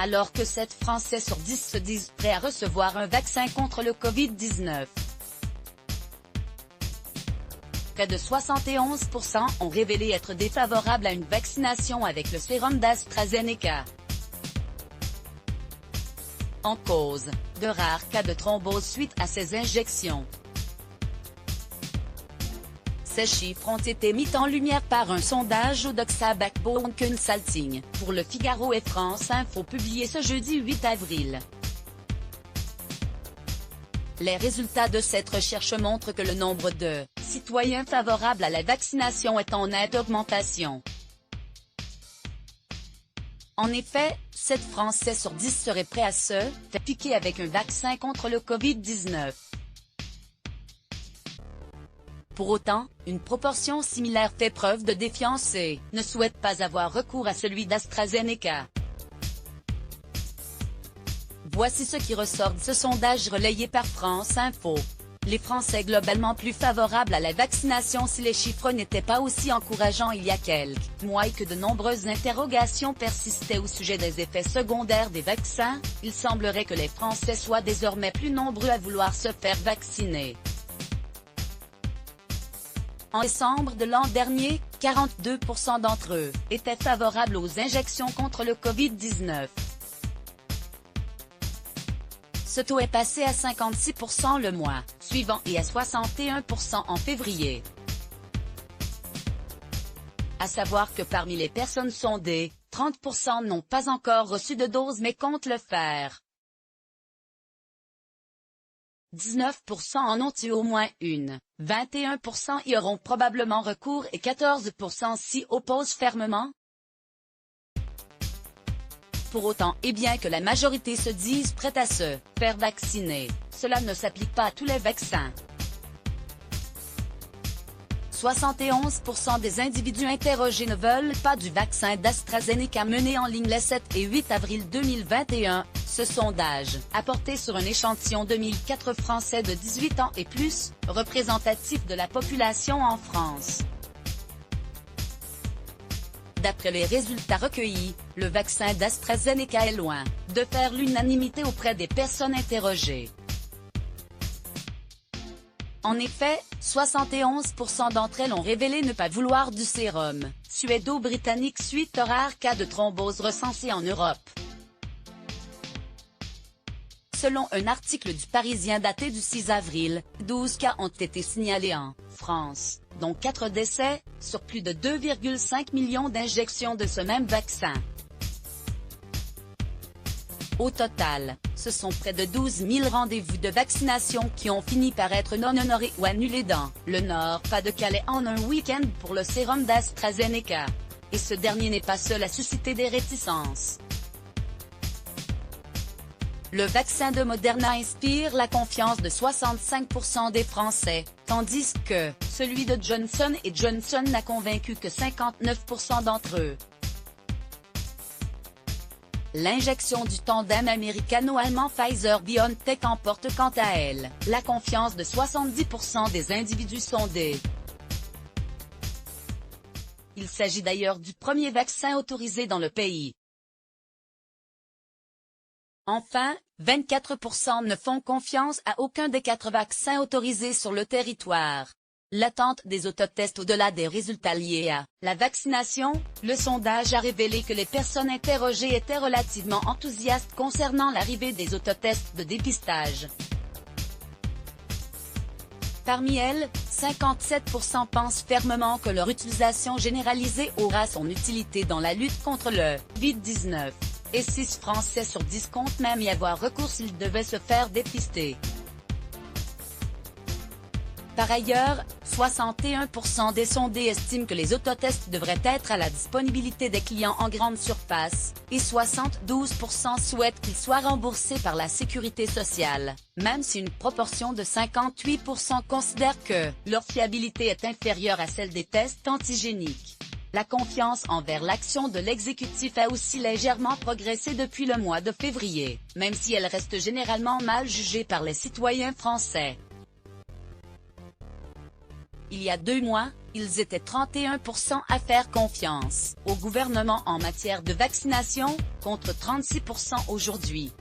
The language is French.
alors que 7 Français sur 10 se disent prêts à recevoir un vaccin contre le Covid-19. Près de 71% ont révélé être défavorables à une vaccination avec le sérum d'AstraZeneca. En cause, de rares cas de thrombose suite à ces injections. Ces chiffres ont été mis en lumière par un sondage au Doxa Backbone Consulting, pour Le Figaro et France Info publié ce jeudi 8 avril. Les résultats de cette recherche montrent que le nombre de citoyens favorables à la vaccination est en nette augmentation. En effet, 7 Français sur 10 seraient prêts à se faire piquer avec un vaccin contre le Covid-19. Pour autant, une proportion similaire fait preuve de défiance et ne souhaite pas avoir recours à celui d'AstraZeneca. Voici ce qui ressort de ce sondage relayé par France Info. Les Français globalement plus favorables à la vaccination si les chiffres n'étaient pas aussi encourageants il y a quelques mois et que de nombreuses interrogations persistaient au sujet des effets secondaires des vaccins, il semblerait que les Français soient désormais plus nombreux à vouloir se faire vacciner. En décembre de l'an dernier, 42% d'entre eux étaient favorables aux injections contre le Covid-19. Ce taux est passé à 56% le mois suivant et à 61% en février. À savoir que parmi les personnes sondées, 30% n'ont pas encore reçu de dose mais comptent le faire. 19% en ont eu au moins une, 21% y auront probablement recours et 14% s'y opposent fermement. Pour autant, et bien que la majorité se dise prête à se faire vacciner, cela ne s'applique pas à tous les vaccins. 71% des individus interrogés ne veulent pas du vaccin d'AstraZeneca mené en ligne les 7 et 8 avril 2021. Ce sondage, apporté sur un échantillon de 1004 Français de 18 ans et plus, représentatif de la population en France. D'après les résultats recueillis, le vaccin d'AstraZeneca est loin de faire l'unanimité auprès des personnes interrogées. En effet, 71% d'entre elles ont révélé ne pas vouloir du sérum suédo-britannique suite aux rares cas de thrombose recensés en Europe. Selon un article du Parisien daté du 6 avril, 12 cas ont été signalés en France, dont 4 décès, sur plus de 2,5 millions d'injections de ce même vaccin. Au total, ce sont près de 12 000 rendez-vous de vaccination qui ont fini par être non honorés ou annulés dans le Nord-Pas-de-Calais en un week-end pour le sérum d'AstraZeneca. Et ce dernier n'est pas seul à susciter des réticences. Le vaccin de Moderna inspire la confiance de 65% des Français, tandis que celui de Johnson & Johnson n'a convaincu que 59% d'entre eux. L'injection du tandem américano-allemand Pfizer-BioNTech emporte quant à elle la confiance de 70% des individus sondés. Il s'agit d'ailleurs du premier vaccin autorisé dans le pays. Enfin, 24% ne font confiance à aucun des 4 vaccins autorisés sur le territoire. L'attente des autotests au-delà des résultats liés à la vaccination, le sondage a révélé que les personnes interrogées étaient relativement enthousiastes concernant l'arrivée des autotests de dépistage. Parmi elles, 57% pensent fermement que leur utilisation généralisée aura son utilité dans la lutte contre le Covid-19. Et 6 Français sur 10 comptent même y avoir recours s'ils devaient se faire dépister. Par ailleurs, 61% des sondés estiment que les autotests devraient être à la disponibilité des clients en grande surface, et 72% souhaitent qu'ils soient remboursés par la sécurité sociale, même si une proportion de 58% considère que leur fiabilité est inférieure à celle des tests antigéniques. La confiance envers l'action de l'exécutif a aussi légèrement progressé depuis le mois de février, même si elle reste généralement mal jugée par les citoyens français. Il y a 2 mois, ils étaient 31% à faire confiance au gouvernement en matière de vaccination, contre 36% aujourd'hui.